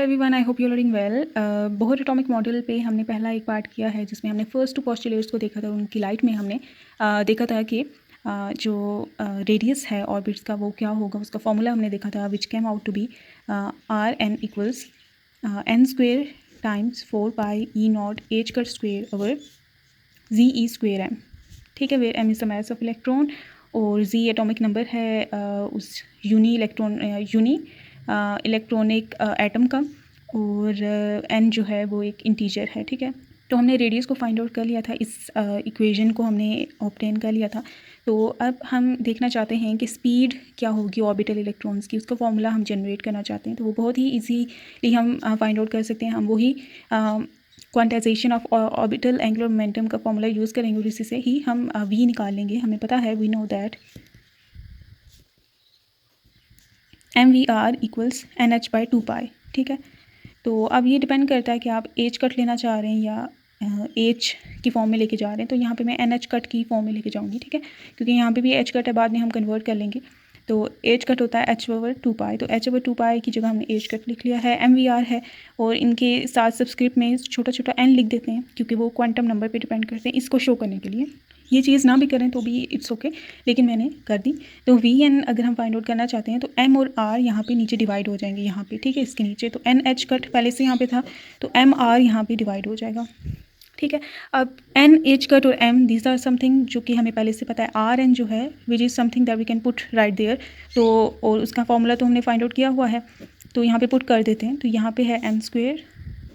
Everyone, I hope you are doing well. Bohr atomic model पे हमने पहला एक पार्ट किया है जिसमें हमने फर्स्ट टू पोस्टुलेट्स को देखा था। उनकी लाइट में हमने देखा था कि जो रेडियस है ऑर्बिट्स का वो क्या होगा, उसका फॉर्मूला हमने देखा था which came out to be r n equals n square times 4 pi e naught h cut square over Z e square m. ठीक है, where m is the mass of electron और जी एटॉमिक नंबर है उस uni electronic atom का, और N जो है वो एक इंटीजर है। ठीक है, तो हमने रेडियस को फाइंड आउट कर लिया था, इस इक्वेशन को हमने ऑब्टेन कर लिया था। तो अब हम देखना चाहते हैं कि स्पीड क्या होगी ऑर्बिटल इलेक्ट्रॉन्स की, उसका फॉर्मूला हम जनरेट करना चाहते हैं। तो वो बहुत ही ईजीली हम फाइंड आउट कर सकते हैं। हम वही quantization of orbital angular momentum का फॉर्मूला यूज़ करेंगे और इसी से ही हम वी निकाल लेंगे। हमें पता है, we know that m v r equals n h by 2 pi. ठीक है, तो अब ये डिपेंड करता है कि आप एच कट लेना चाह रहे हैं या एच की फॉर्म में लेके जा रहे हैं। तो यहाँ पे मैं एन एच कट की फॉर्म में लेके जाऊँगी। ठीक है, क्योंकि यहाँ पे भी एच कट है, बाद में हम कन्वर्ट कर लेंगे। तो एच कट होता है एच ओवर 2 पाई, तो एच ओवर 2 पाई की जगह हमने एच कट लिख लिया है। एम वी आर है और इनके साथ सब्सक्रिप्ट में छोटा छोटा एन लिख देते हैं क्योंकि वो क्वांटम नंबर पे डिपेंड करते हैं, इसको शो करने के लिए। ये चीज़ ना भी करें तो भी इट्स ओके, लेकिन मैंने कर दी। तो वी एन अगर हम फाइंड आउट करना चाहते हैं तो एम और आर यहाँ पे नीचे डिवाइड हो जाएंगे यहाँ पे। ठीक है, इसके नीचे तो एन एच कट पहले से यहाँ पे था, तो एम आर यहाँ पे डिवाइड हो जाएगा। ठीक है, अब एन एच कट और एम दीज आर समथिंग जो कि हमें पहले से पता है। आर एन जो है which is something that we can put right there, तो और उसका फॉर्मूला तो हमने फाइंड आउट किया हुआ है, तो यहाँ पे पुट कर देते हैं। तो यहाँ पे है एम स्क्वेयर।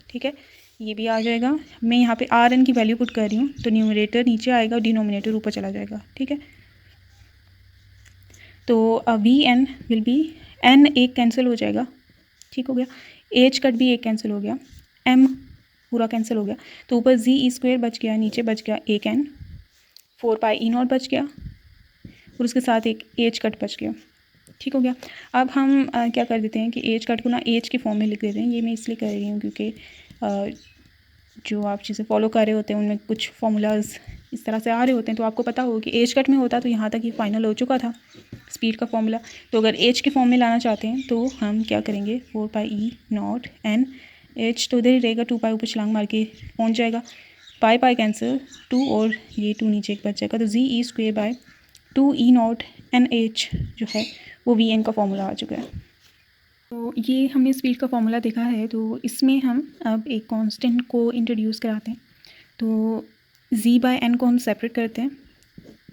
ठीक है, ये भी आ जाएगा। मैं यहाँ पे आर एन की वैल्यू पुट कर रही हूँ, तो न्यूमरेटर नीचे आएगा और डिनोमिनेटर ऊपर चला जाएगा। ठीक है, तो v n will be, n एक कैंसिल हो जाएगा। ठीक हो गया, एच कट भी एक कैंसिल हो गया, एम पूरा कैंसिल हो गया, तो ऊपर जी ई स्क्वेयर बच गया, नीचे बच गया एक एन, 4 पाई ई नॉट बच गया और उसके साथ एक एच कट बच गया। ठीक हो गया। अब हम क्या कर देते हैं कि एच कट को ना एच की फॉर्म में लिख देते हैं। ये मैं इसलिए कर रही हूँ क्योंकि जो आप चीज़ें फॉलो कर रहे होते हैं उनमें कुछ फार्मूलाज इस तरह से आ रहे होते हैं, तो आपको पता होगा कि एच कट में होता तो यहाँ तक ये फाइनल हो चुका था स्पीड का फॉर्मूला। तो अगर एच के फॉर्म में लाना चाहते हैं तो हम क्या करेंगे, 4 pi e naught n H, तो इधर ही रहेगा, 2 पाई ऊपर छलांग मार के पहुँच जाएगा, पाई पाई कैंसिल 2 और ये 2 नीचे एक बच जाएगा, तो Z e square by 2 e naught n h जो है वो वी एन का फॉर्मूला आ चुका है। तो ये हमने स्पीड का फॉर्मूला देखा है, तो इसमें हम अब एक कांस्टेंट को इंट्रोड्यूस कराते हैं। तो z बाय एन को हम सेपरेट करते हैं।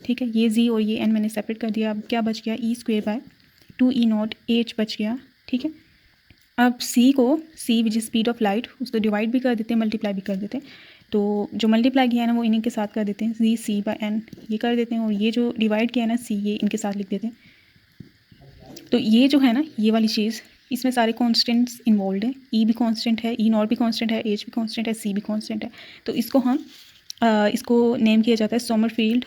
ठीक है, ये z और ये n मैंने सेपरेट कर दिया। अब क्या बच गया, e square by 2 e naught h बच गया। ठीक है, अब c को, c which is speed of light, उसको डिवाइड भी कर देते हैं, मल्टीप्लाई भी कर देते हैं। तो जो मल्टीप्लाई किया है ना वो इन्हीं के साथ कर देते हैं, जी सी बाय एन ये कर देते हैं, और ये जो डिवाइड किया है ना c, ये इनके साथ लिख देते हैं। तो ये जो है ना, ये वाली चीज़, इसमें सारे कॉन्स्टेंट्स इन्वॉल्व हैं। ई भी कॉन्स्टेंट है, ई नॉट भी कॉन्स्टेंट है, एच भी कॉन्स्टेंट है, सी भी कॉन्स्टेंट है। तो इसको हम इसको नेम किया जाता है सोमरफील्ड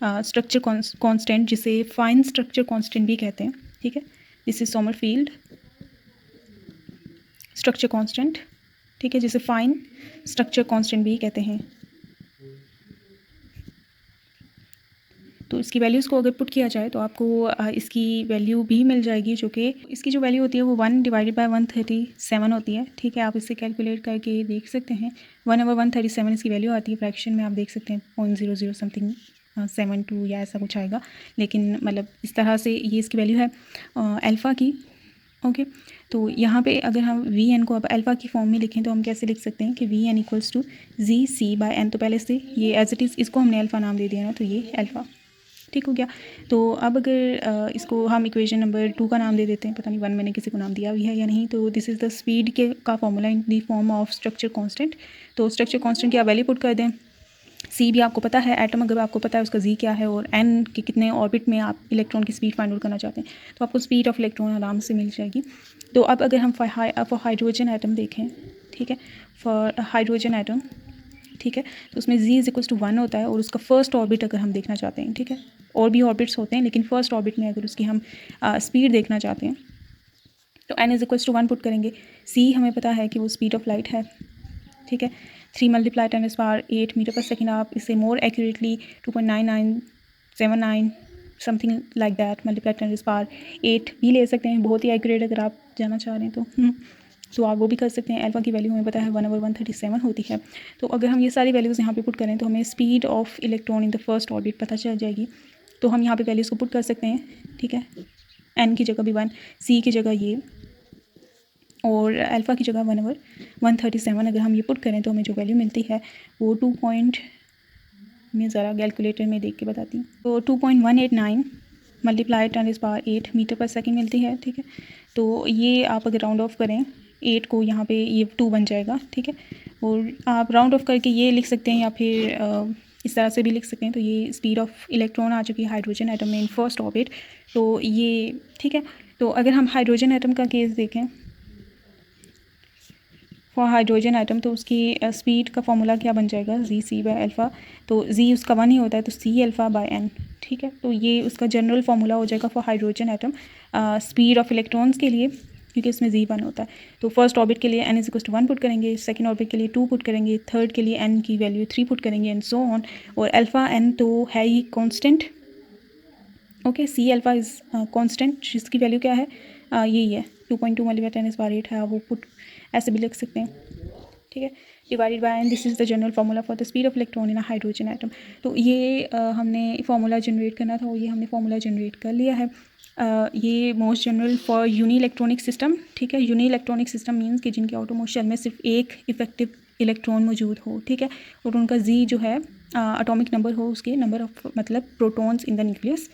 स्ट्रक्चर कांस्टेंट, जिसे फाइन स्ट्रक्चर कांस्टेंट भी कहते हैं। ठीक है, this is Sommerfeld structure constant. ठीक है, जिसे फाइन स्ट्रक्चर कांस्टेंट भी कहते हैं। तो इसकी वैल्यूज़ को अगर पुट किया जाए तो आपको इसकी वैल्यू भी मिल जाएगी, जो कि इसकी जो वैल्यू होती है वो 1 डिवाइडेड बाय 137 होती है। ठीक है, आप इसे कैलकुलेट करके देख सकते हैं। 1/137 इसकी वैल्यू आती है, फ्रैक्शन में आप देख सकते हैं 0.00 समथिंग 72 या ऐसा कुछ आएगा, लेकिन मतलब इस तरह से ये इसकी वैल्यू है अल्फ़ा की। ओके, तो यहाँ पे अगर हम वी एन को अब अल्फ़ा की फॉर्म में लिखें तो हम कैसे लिख सकते हैं कि v n equals to g c by n. तो पहले से ये एज इट इज़, इसको हमने अल्फ़ा नाम दे दिया ना, तो ये अल्फ़ा। ठीक हो गया। तो अब अगर इसको हम इक्वेशन नंबर 2 का नाम दे देते हैं, पता नहीं 1 मैंने किसी को नाम दिया भी है या नहीं। तो दिस इज़ द स्पीड के का formula in the form of structure constant. तो स्ट्रक्चर कांस्टेंट की आप वैल्यू पुट कर दें। सी भी आपको पता है, एटम अगर आपको पता है उसका जी क्या है, और एन के कितने ऑर्बिट में आप इलेक्ट्रॉन की स्पीड फाइंड आउट करना चाहते हैं, तो आपको स्पीड ऑफ इलेक्ट्रॉन आराम से मिल जाएगी। तो अब अगर हम फॉर हाइड्रोजन एटम देखें, ठीक है, फॉर हाइड्रोजन एटम, ठीक है, तो उसमें z इज इक्वल्स टू 1 होता है, और उसका फर्स्ट ऑर्बिट अगर हम देखना चाहते हैं, ठीक है, और भी ऑर्बिट्स होते हैं लेकिन फर्स्ट ऑर्बिट में अगर उसकी हम स्पीड देखना चाहते हैं तो n is equals to 1 put करेंगे। c हमें पता है कि वो स्पीड ऑफ लाइट है। ठीक है, 3 मल्टीप्लाई 10⁸ मीटर पर सेकेंड। आप इसे मोर accurately 2.9979 something like that multiply 10⁸ भी ले सकते हैं, बहुत ही एक्यूरेट अगर आप जाना चाह रहे हैं तो। तो आप वो भी कर सकते हैं। अल्फ़ा की वैल्यू हमें पता है 1/137 होती है। तो अगर हम ये सारी वैल्यूज़ यहाँ पे पुट करें तो हमें speed of electron in the first orbit पता चल जाएगी। तो हम यहाँ पे वैल्यूज़ को पुट कर सकते हैं, ठीक है। एन की जगह भी 1, सी की जगह ये, और अल्फ़ा की जगह 1/137 अगर हम ये पुट करें तो हमें जो वैल्यू मिलती है वो 2 पॉइंट, मैं ज़रा कैलकुलेटर में देख के बताती हूँ, तो 2.189 मल्टीप्लाई 10⁸ मीटर पर सेकंड मिलती है, ठीक है। तो ये आप अगर राउंड ऑफ करें 8 को, यहाँ पे ये 2 बन जाएगा, ठीक है। और आप राउंड ऑफ करके ये लिख सकते हैं या फिर इस तरह से भी लिख सकते हैं। तो ये स्पीड ऑफ इलेक्ट्रॉन आ चुकी है हाइड्रोजन एटम में इन फर्स्ट ऑर्बिट, तो ये ठीक है। तो अगर हम हाइड्रोजन एटम का केस देखें, फॉर हाइड्रोजन आइटम, तो उसकी स्पीड का फॉर्मूला क्या बन जाएगा, Z/C/अल्फ़ा। तो Z उसका 1 ही होता है, तो C∝/N, ठीक है। तो ये उसका जनरल फार्मूला हो जाएगा for hydrogen atom speed of electrons के लिए, क्योंकि इसमें Z 1 होता है। तो फर्स्ट ऑर्बिट के लिए n=1 पुट करेंगे, सेकंड ऑर्बिट के लिए 2 पुट करेंगे, थर्ड के लिए n की वैल्यू 3 पुट करेंगे, एंड सो ऑन। और अल्फ़ा n तो है ही constant, okay. C∝ is constant, जिसकी वैल्यू क्या है, यही है 2.2 × 10⁸ है, वो पुट ऐसे भी लिख सकते हैं, ठीक है। Divided by n, this is the general formula for the speed of electron in a hydrogen atom. तो ये हमने फार्मूला जनरेट करना था, और ये हमने फार्मूला जनरेट कर लिया है। ये most general for uni electronic system, ठीक है। यूनी इलेक्ट्रॉनिक सिस्टम मीन्स कि जिनके ऑटोमोस्ट शेल में सिर्फ एक इफेक्टिव इलेक्ट्रॉन मौजूद हो, ठीक है। और उनका Z जो है एटॉमिक नंबर हो, उसके नंबर ऑफ मतलब protons in the nucleus.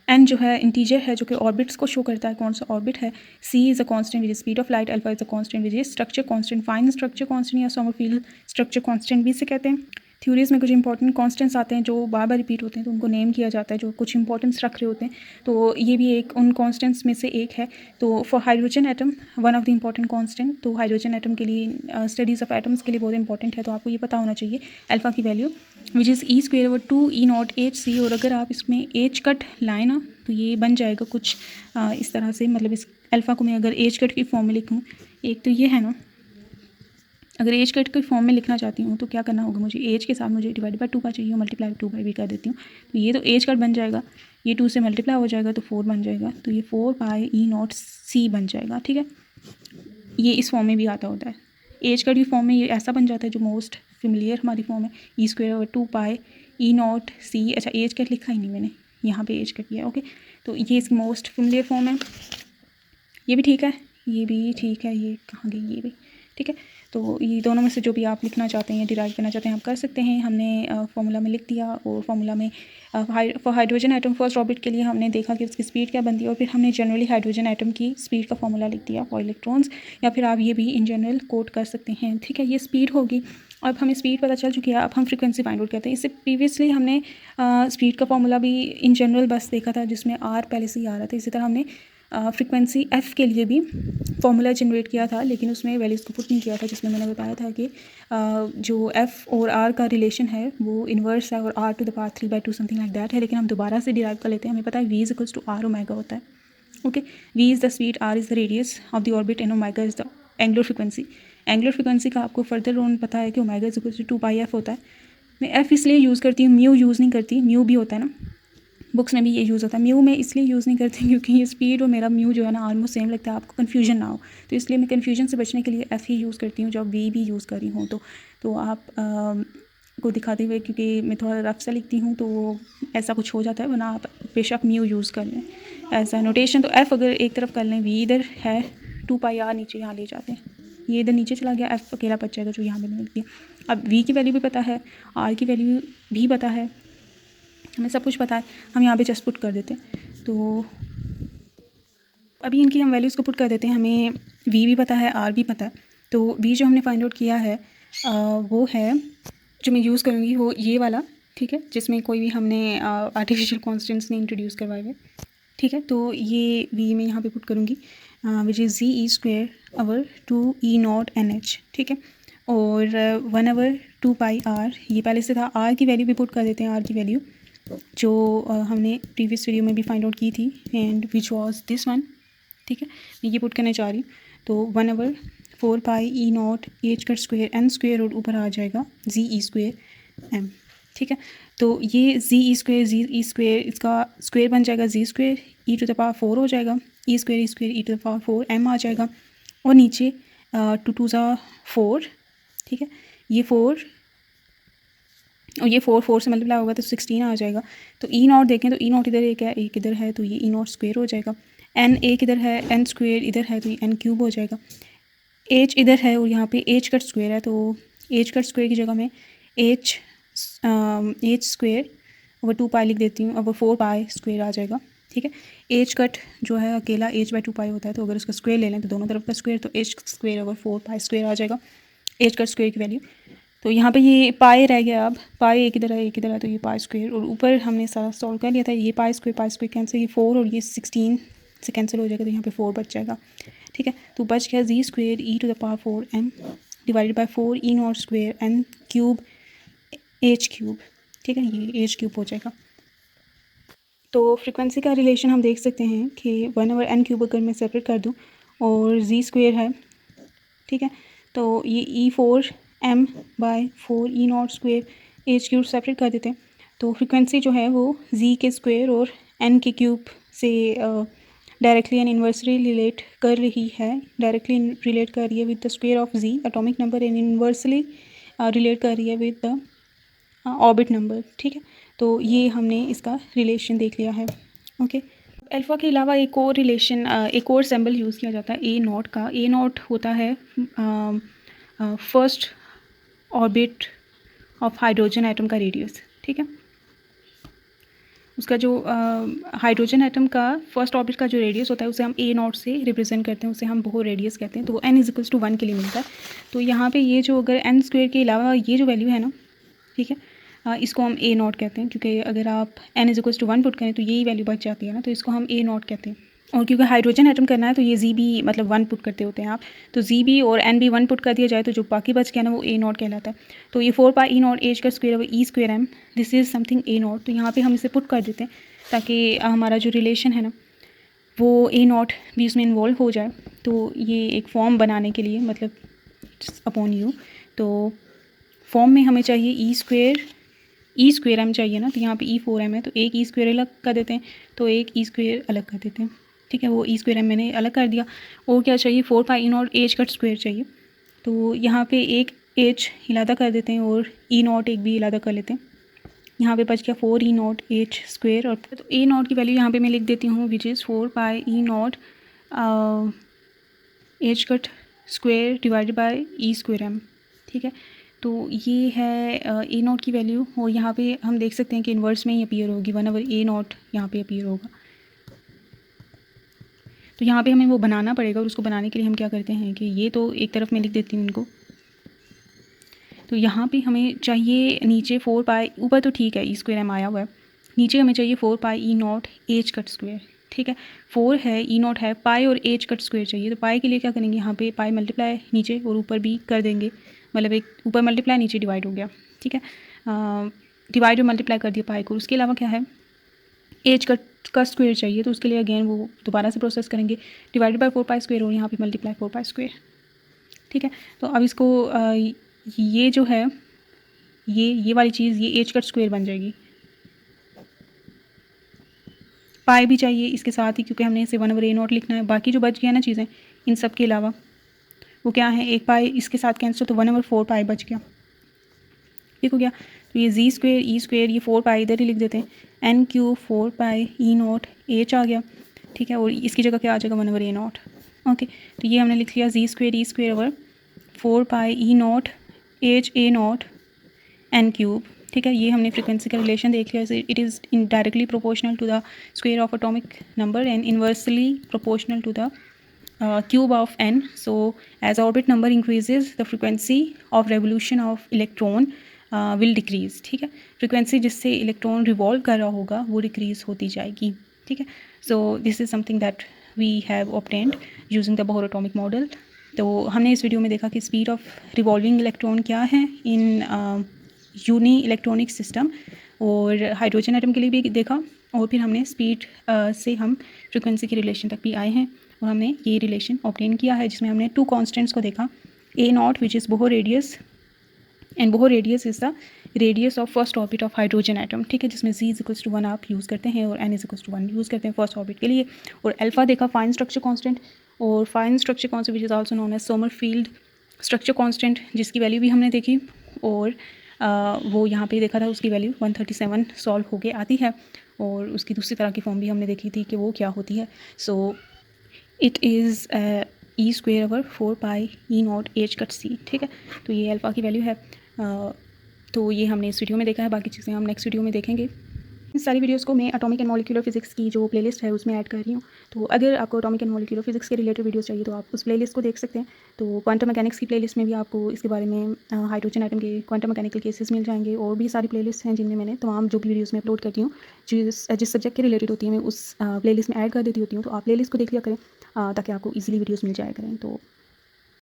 N जो है इंटीजर है, जो कि ऑर्बिट्स को शो करता है, कौन सा ऑर्बिट है। C is a constant which is speed of light, alpha is a constant which is structure constant, fine structure constant या सोमरफेल्ड स्ट्रक्चर कांस्टेंट भी इसे कहते हैं। थ्योरीज में कुछ इंपॉर्टेंट कांस्टेंट्स आते हैं जो बार बार रिपीट होते हैं, तो उनको नेम किया जाता है, जो कुछ इंपॉर्टेंट्स रख रहे होते हैं। तो ये भी एक उन कांस्टेंट्स में से एक है। तो for hydrogen atom one of the important constant, तो हाइड्रोजन एटम के लिए स्टडीज़ ऑफ एटम्स के लिए बहुत इंपॉर्टेंट है, तो आपको ये पता होना चाहिए अल्फा की वैल्यू विच इज़ E²/2E0Hc। और अगर आप इसमें H कट लाएँ ना, तो ये बन जाएगा कुछ इस तरह से, मतलब इस अल्फ़ा को मैं अगर H कट की फॉर्म में लिखूँ, एक तो ये है ना, अगर H कट की फॉर्म में लिखना चाहती हूँ तो क्या करना होगा, मुझे H के साथ मुझे डिवाइड बाय 2 का चाहिए, मल्टीप्लाई 2/भी कर देती हूँ। तो ये तो H कट बन जाएगा, ये 2 से मल्टीप्लाई हो जाएगा तो 4 बन जाएगा, तो ये 4πE0C बन जाएगा, ठीक है। ये इस फॉर्म में भी आता होता है, H कट की फॉर्म में ये ऐसा बन जाता है, जो मोस्ट फेमिलियर हमारी फॉर्म है E²/2πE0C। अच्छा, H कट लिखा ही नहीं मैंने, यहाँ पे H कट किया, ओके। तो ये इसकी मोस्ट फेमिलियर फॉर्म है, ये भी ठीक है, ये भी ठीक है, ये कहाँ गई, ये भी ठीक है। तो ये दोनों में से जो भी आप लिखना चाहते हैं, डिराइव करना चाहते हैं, आप कर सकते हैं। हमने फार्मूला में लिख दिया, और फार्मूला में for hydrogen atom first orbit के लिए हमने देखा कि उसकी स्पीड क्या बनती है, और फिर हमने जनरली हाइड्रोजन एटम की स्पीड का फार्मूला लिख दिया फॉर इलेक्ट्रॉन्स, या फिर आप ये भी इन जनरल कोट कर सकते हैं, ठीक है। ये स्पीड होगी। अब हमें स्पीड पता चल चुकी है, अब हम फ्रीक्वेंसी फाइंड आउट करते हैं। इससे प्रीवियसली हमने स्पीड का फार्मूला भी इन जनरल बस देखा था, जिसमें R पहले से ही आ रहा था। इसी तरह हमने फ्रीक्वेंसी F के लिए भी फार्मूला जनरेट किया था, लेकिन उसमें वैल्यूज़ को पुट नहीं किया था, जिसमें मैंने बताया था कि जो F और R का रिलेशन है वो इन्वर्स है, और R⁻³ 3/2 समथिंग लाइक दैट है। लेकिन हम दोबारा से डिराइव कर लेते हैं, हमें पता है V = R ओमेगा होता है, okay. V is the speed, R is the radius of the orbit, and omega is the angular frequency. Angular frequency का आपको फर्दर ऑन पता है कि ओमेगा = 2πf होता है। मैं F इसलिए यूज़ करती हूँ, म्यू यूज़ नहीं करती। म्यू भी होता है ना, बुक्स में भी ये यूज़ होता है। म्यू मैं इसलिए यूज़ नहीं करती क्योंकि ये स्पीड और मेरा म्यू जो है ना ऑलमोस्ट सेम लगता है, आपको कन्फ्यूजन ना हो, तो इसलिए मैं कन्फ्यूजन से बचने के लिए F ही यूज़ करती हूँ, जब V भी यूज़ कर रही हूँ। तो आप को दिखाते हुए, क्योंकि मैं थोड़ा रफ सा लिखती हूँ तो ऐसा कुछ हो जाता है, वरना आप बेशक म्यू यूज़ कर लें ऐसा नोटेशन। तो F अगर एक तरफ कर लें, V इधर है, 2πr नीचे यहाँ ले जाते हैं, ये इधर नीचे चला गया, F अकेला बच जाएगा जो यहाँ पे मिल गया। अब V की वैल्यू भी पता है, R की वैल्यू भी पता है, हमें सब कुछ पता है, हम यहाँ पे जस्ट पुट कर देते हैं। तो अभी इनकी हम वैल्यूज़ को पुट कर देते हैं। हमें V भी पता है, R भी पता है। तो V जो हमने फाइंड आउट किया है वो है, जो मैं यूज़ करूँगी वो ये वाला, ठीक है, जिसमें कोई भी हमने आर्टिफिशियल कॉन्स्टेंट्स नहीं इंट्रोड्यूस करवाए हुए, ठीक है। तो ये V मैं यहाँ पे पुट करूँगी, विच इज़ Ze²/2E0NH, ठीक है। और 1/2πr, ये पहले से था। R की वैल्यू भी पुट कर देते हैं, R की वैल्यू जो हमने प्रीवियस वीडियो में भी फाइंड आउट की थी, and which was this one, ठीक है। मैं ये पुट करने जा रही हूँ, तो 1/4πE0H² n² और ऊपर आ जाएगा Ze²m, ठीक है। तो ये Ze², इसका स्क्वेयर बन जाएगा Z² e⁴ हो जाएगा, E² E² e⁴ m आ जाएगा, और नीचे 2 2 ज़ा 4, ठीक है, ये 4 और ये 4 से मल्टीप्लाई होगा तो 16 आ जाएगा। तो ई नॉट देखें तो ई नॉट इधर एक है, एक इधर है, तो ये ई नॉट स्क्वेयर हो जाएगा। एन एक इधर है, एन स्क्वेयर इधर है, तो ये एन क्यूब हो जाएगा। एच इधर है और यहाँ पे एच कट स्क्वेयर है, तो एच कट स्क्वेयर की जगह मैं एच स्क्वेयर ओवर 2 पाई लिख देती हूँ, अब 4 पाई स्क्वेयर आ जाएगा, ठीक है। एच कट जो है अकेला एच बाई 2 पाई होता है, तो अगर उसका स्क्वेयर ले लें तो दोनों तरफ का स्क्वेयर, तो h square over 4 pi square आ जाएगा एच कट स्क्वेयर की वैल्यू। तो यहाँ पे ये पाई रह गया, अब पाई एक इधर है एक इधर है, तो ये पाई स्क्वेयर, और ऊपर हमने सारा सॉल्व कर लिया था, ये पाई स्क्वेयर कैंसिल, ये 4 और ये 16 से कैंसिल हो जाएगा, तो यहाँ पे 4 बच जाएगा, ठीक है। तो बच गया Z square e to the power 4 m divided by 4 e naught square n cube h cube, ठीक है, ये एच क्यूब हो जाएगा। तो फ्रीक्वेंसी का रिलेशन हम देख सकते हैं कि 1/n क्यूब अगर मैं सेपरेट कर दूं और जी स्क्वेयर है, ठीक है, तो ये E4 m by 4 e naught square h cube separate कर देते हैं, तो फ्रीक्वेंसी जो है वो जी के स्क्वेयर और n के क्यूब से डायरेक्टली एंड इन्वर्सली रिलेट कर रही है, डायरेक्टली रिलेट कर रही है with the square of g atomic number, and inversely relate कर रही है विद द ऑर्बिट नंबर, ठीक है। तो ये हमने इसका रिलेशन देख लिया है, ओके। अल्फ़ा के अलावा एक और रिलेशन, एक और सिंबल यूज़ किया जाता है ए नॉट का। ए नॉट होता है first orbit of hydrogen atom का रेडियस, ठीक है। उसका जो हाइड्रोजन एटम का फर्स्ट ऑर्बिट का जो रेडियस होता है उसे हम ए नॉट से रिप्रेजेंट करते हैं, उसे हम बोहर रेडियस कहते हैं, तो n इक्वल्स टू 1 के लिए मिलता है। तो यहाँ पे ये जो अगर n स्क्वेयर के अलावा ये जो वैल्यू है ना, ठीक है, इसको हम ए नॉट कहते हैं, क्योंकि अगर आप n इक्वल्स टू 1 पुट करें तो यही वैल्यू बच जाती है ना, तो इसको हम ए नॉट कहते हैं। और क्योंकि हाइड्रोजन एटम करना है तो ये जी बी मतलब 1 पुट करते होते हैं आप, तो जी बी और एन बी 1 पुट कर दिया जाए तो जो बाकी बच गया ना वो ए नॉट कहलाता है। तो ये 4 पाई ई नॉट एच का square over e square m, this is something e naught, तो यहाँ पे हम इसे पुट कर देते हैं ताकि हमारा जो रिलेशन है ना वो ए नॉट भी उसमें इन्वॉल्व हो जाए। तो ये एक फॉर्म बनाने के लिए मतलब अपॉन यू, तो फॉर्म में हमें चाहिए ई स्क्वेयर एम चाहिए ना, तो यहाँ पे E4 m है, तो एक ई स्क्वेयर अलग कर देते हैं, तो एक ई स्क्वेयर अलग कर देते हैं, ठीक है। वो ई स्क्वेयर एम मैंने अलग कर दिया। और क्या चाहिए 4 pi e naught h cut square चाहिए, तो यहाँ पे एक एच इलादा कर देते हैं और ई नॉट एक भी इलादा कर लेते हैं। यहाँ पे बच गया 4 ई नॉट एच स्क्वेयर, और तो ए नॉट की वैल्यू यहाँ पे मैं लिख देती हूँ which is 4 pi e naught h cut square divided by e square m, ठीक है। तो ये है ए नॉट की वैल्यू, और यहाँ पे हम देख सकते हैं कि इन्वर्स में ही अपीयर होगी 1/a नॉट यहाँ पे अपीयर होगा। तो यहाँ पे हमें वो बनाना पड़ेगा, और उसको बनाने के लिए हम क्या करते हैं कि ये तो एक तरफ मैं लिख देती हूँ इनको। तो यहाँ पे हमें चाहिए नीचे 4 पाई, ऊपर तो ठीक है ई स्क्वेयर एम आया हुआ है, नीचे हमें चाहिए 4 pi e naught h cut square, ठीक है। 4 है, ई नॉट है, पाई और एच कट स्क्वेयर चाहिए। तो पाई के लिए क्या करेंगे, यहाँ पे पाई मल्टीप्लाई नीचे और ऊपर भी कर देंगे, मतलब एक ऊपर मल्टीप्लाई नीचे डिवाइड हो गया, ठीक है। डिवाइड और मल्टीप्लाई कर दिया पाई को। उसके अलावा क्या है, एच कट का स्क्वेयर चाहिए, तो उसके लिए अगेन वो दोबारा से प्रोसेस करेंगे, डिवाइडेड बाई 4 पाई स्क्वेयर और यहाँ पे मल्टीप्लाई 4 पाई स्क्वेयर, ठीक है। तो अब इसको ये जो है ये वाली चीज़ ये एच कट स्क्वेयर बन जाएगी। पाई भी चाहिए इसके साथ ही, क्योंकि हमने इसे 1/a नॉट लिखना है। बाकी जो बच गया ना चीज़ें इन सब के अलावा वो क्या है, एक पाई इसके साथ कैंसिल, तो 1/4 पाई बच गया, ठीक हो गया। तो ये जी स्क्वेयर ई स्क्वेयर ये 4 पाई इधर ही लिख देते हैं, n cube 4 pi e naught h आ गया, ठीक है। और इसकी जगह क्या आ जाएगा 1/a नॉट, ओके। तो ये हमने लिख लिया Z square e square over 4 pi e naught h a naught n cube, ठीक है। ये हमने फ्रीक्वेंसी का रिलेशन देख लिया, it is in directly proportional to the square of atomic number and inversely proportional to the cube of n. So as orbit number increases the frequency of revolution of electron will decrease, ठीक है। Frequency जिससे electron revolve कर रहा होगा वो decrease होती जाएगी, ठीक है। So this is something that we have obtained using the Bohr atomic model. तो हमने इस वीडियो में देखा कि स्पीड ऑफ रिवॉल्विंग इलेक्ट्रॉन क्या है इन यूनी इलेक्ट्रॉनिक सिस्टम, और हाइड्रोजन एटम के लिए भी देखा, और फिर हमने स्पीड से हम फ्रीक्वेंसी के रिलेशन तक भी आए हैं, और हमने ये रिलेशन ऑब्टेन किया है जिसमें हमने 2 कांस्टेंट्स को देखा, a naught which is Bohr radius, and Bohr radius is the radius of first orbit of hydrogen atom, ठीक है, जिसमें z इक्वल्स टू 1 आप यूज़ करते हैं और n इक्वल्स टू 1 यूज़ करते हैं फर्स्ट ऑर्बिट के लिए। और अल्फ़ा देखा फाइन स्ट्रक्चर कांस्टेंट, और fine structure constant which is also known as Sommerfeld structure constant, जिसकी वैल्यू भी हमने देखी और वो यहाँ पे देखा था, उसकी वैल्यू 137 सॉल्व होके आती है। और उसकी दूसरी तरह की फॉर्म भी हमने देखी थी कि वो क्या होती है। So it is e square over 4 pi e naught h cut c, ठीक है। तो ये अल्फ़ा की वैल्यू है। तो ये हमने इस वीडियो में देखा है, बाकी चीज़ें हम नेक्स्ट वीडियो में देखेंगे। इन सारी वीडियोस को मैं एटॉमिक एंड मॉलिक्यूलर फिजिक्स की जो प्लेलिस्ट है उसमें ऐड कर रही हूँ। तो अगर आपको एटॉमिक एंड मॉलिक्यूलर फिजिक्स के रिलेटेड वीडियोस चाहिए तो आप उस प्लेलिस्ट को देख सकते हैं। तो क्वांटम मैकेनिक्स की प्लेलिस्ट में भी आपको इसके बारे में हाइड्रोजन एटम के क्वांटम मैकेनिकल केसेस मिल जाएंगे, और भी सारी प्लेलिस्ट हैं जिनमें मैंने तमाम जो भी वीडियोज़ में अपलोड करती हूँ जिस सब्जेक्ट के रिलेटेड होती है मैं उस प्लेलिस्ट में ऐड कर देती होती हूँ। तो आप प्लेलिस्ट को देख लिया करें ताकि आपको ईजिली वीडियोज़ मिल जाया करें। तो